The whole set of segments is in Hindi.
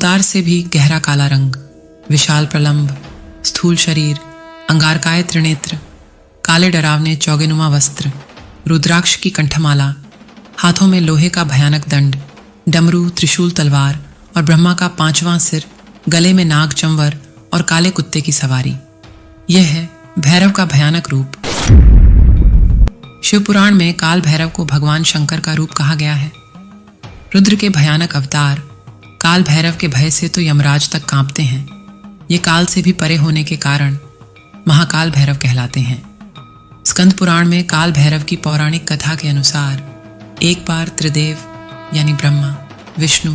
अवतार से भी गहरा काला रंग, विशाल प्रलंब, स्थूल शरीर, अंगारकाय त्रिनेत्र, काले डरावने चौगेनुमा वस्त्र, रुद्राक्ष की कंठमाला, हाथों में लोहे का भयानक दंड, डमरू, त्रिशूल, तलवार और ब्रह्मा का 5वां सिर, गले में नाग चंवर और काले कुत्ते की सवारी। यह है भैरव का भयानक रूप। शिवपुराण में काल भैरव को भगवान शंकर का रूप कहा गया है। रुद्र के भयानक अवतार काल भैरव के भय से तो यमराज तक कांपते हैं। ये काल से भी परे होने के कारण महाकाल भैरव कहलाते हैं। स्कंद पुराण में काल भैरव की पौराणिक कथा के अनुसार एक बार त्रिदेव यानी ब्रह्मा, विष्णु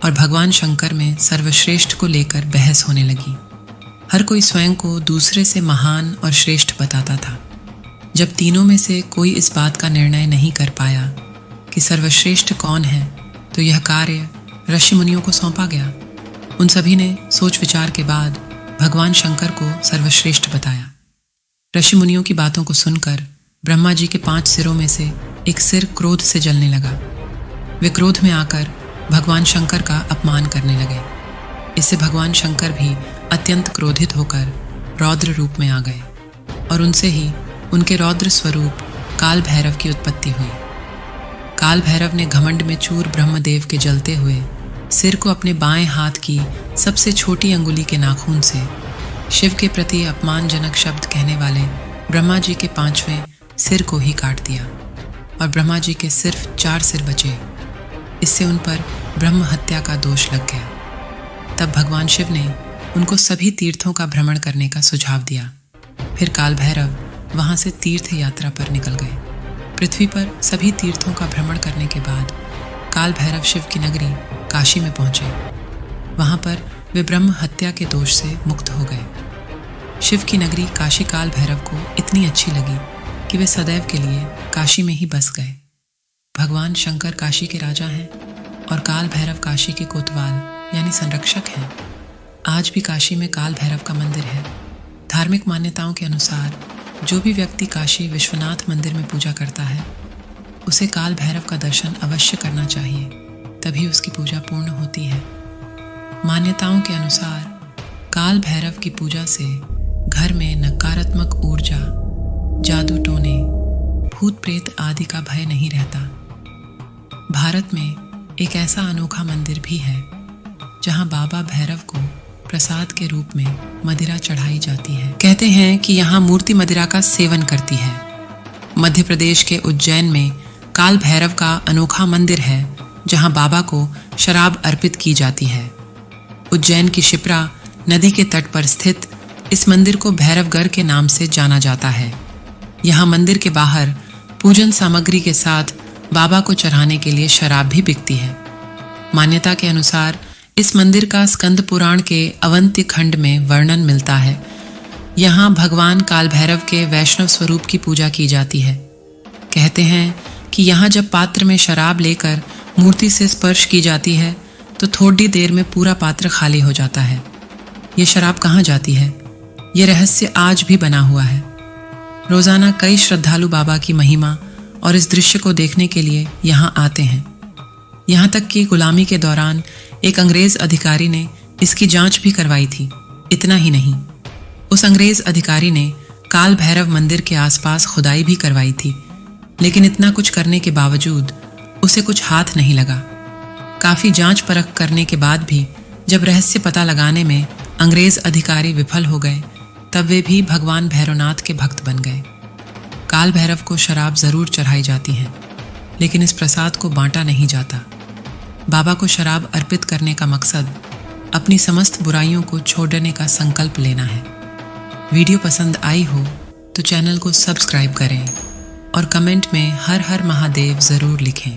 और भगवान शंकर में सर्वश्रेष्ठ को लेकर बहस होने लगी। हर कोई स्वयं को दूसरे से महान और श्रेष्ठ बताता था। जब तीनों में से कोई इस बात का निर्णय नहीं कर पाया कि सर्वश्रेष्ठ कौन है, तो यह कार्य ऋषि मुनियों को सौंपा गया। उन सभी ने सोच विचार के बाद भगवान शंकर को सर्वश्रेष्ठ बताया। ऋषि मुनियों की बातों को सुनकर ब्रह्मा जी के 5 सिरों में से एक सिर क्रोध से जलने लगा। वे क्रोध में आकर भगवान शंकर का अपमान करने लगे। इससे भगवान शंकर भी अत्यंत क्रोधित होकर रौद्र रूप में आ गए और उनसे ही उनके रौद्र स्वरूप काल भैरव की उत्पत्ति हुई। काल भैरव ने घमंड में चूर ब्रह्मदेव के जलते हुए सिर को अपने बाएं हाथ की सबसे छोटी अंगुली के नाखून से शिव के प्रति अपमानजनक शब्द कहने वाले ब्रह्मा जी के 5वें सिर को ही काट दिया और ब्रह्मा जी के सिर्फ 4 सिर बचे। इससे उन पर ब्रह्म हत्या का दोष लग गया। तब भगवान शिव ने उनको सभी तीर्थों का भ्रमण करने का सुझाव दिया। फिर काल भैरव वहां से तीर्थ यात्रा पर निकल गए। पृथ्वी पर सभी तीर्थों का भ्रमण करने के बाद काल भैरव शिव की नगरी काशी में पहुंचे। वहां पर वे ब्रह्म हत्या के दोष से मुक्त हो गए। शिव की नगरी काशी काल भैरव को इतनी अच्छी लगी कि वे सदैव के लिए काशी में ही बस गए। भगवान शंकर काशी के राजा हैं और काल भैरव काशी के कोतवाल यानी संरक्षक हैं। आज भी काशी में काल भैरव का मंदिर है। धार्मिक मान्यताओं के अनुसार जो भी व्यक्ति काशी विश्वनाथ मंदिर में पूजा करता है, उसे काल भैरव का दर्शन अवश्य करना चाहिए, तभी उसकी पूजा पूर्ण होती है। मान्यताओं के अनुसार काल भैरव की पूजा से घर में नकारात्मक ऊर्जा, जादू टोने, भूत प्रेत आदि का भय नहीं रहता। भारत में एक ऐसा अनोखा मंदिर भी है जहां बाबा भैरव को प्रसाद के रूप में मदिरा चढ़ाई जाती है। कहते हैं कि यहाँ मूर्ति मदिरा का सेवन करती है। मध्य प्रदेश के उज्जैन में काल भैरव का अनोखा मंदिर है जहाँ बाबा को शराब अर्पित की जाती है। उज्जैन की शिप्रा नदी के तट पर स्थित इस मंदिर को भैरवगढ़ के नाम से जाना जाता है। यहाँ मंदिर के बाहर पूजन सामग्री के साथ बाबा को चढ़ाने के लिए शराब भी बिकती है। मान्यता के अनुसार इस मंदिर का स्कंद पुराण के अवंती खंड में वर्णन मिलता है। यहाँ भगवान काल भैरव के वैष्णव स्वरूप की पूजा की जाती है। कहते हैं कि यहाँ जब पात्र में शराब लेकर मूर्ति से स्पर्श की जाती है तो थोड़ी देर में पूरा पात्र खाली हो जाता है। ये शराब कहाँ जाती है, ये रहस्य आज भी बना हुआ है। रोजाना कई श्रद्धालु बाबा की महिमा और इस दृश्य को देखने के लिए यहाँ आते हैं। यहाँ तक कि गुलामी के दौरान एक अंग्रेज अधिकारी ने इसकी जांच भी करवाई थी। इतना ही नहीं, उस अंग्रेज अधिकारी ने काल भैरव मंदिर के आसपास खुदाई भी करवाई थी, लेकिन इतना कुछ करने के बावजूद उसे कुछ हाथ नहीं लगा। काफी जांच परख करने के बाद भी जब रहस्य पता लगाने में अंग्रेज अधिकारी विफल हो गए, तब वे भी भगवान भैरवनाथ के भक्त बन गए। काल भैरव को शराब जरूर चढ़ाई जाती है, लेकिन इस प्रसाद को बांटा नहीं जाता। बाबा को शराब अर्पित करने का मकसद अपनी समस्त बुराइयों को छोड़ने का संकल्प लेना है। वीडियो पसंद आई हो तो चैनल को सब्सक्राइब करें और कमेंट में हर हर महादेव जरूर लिखें।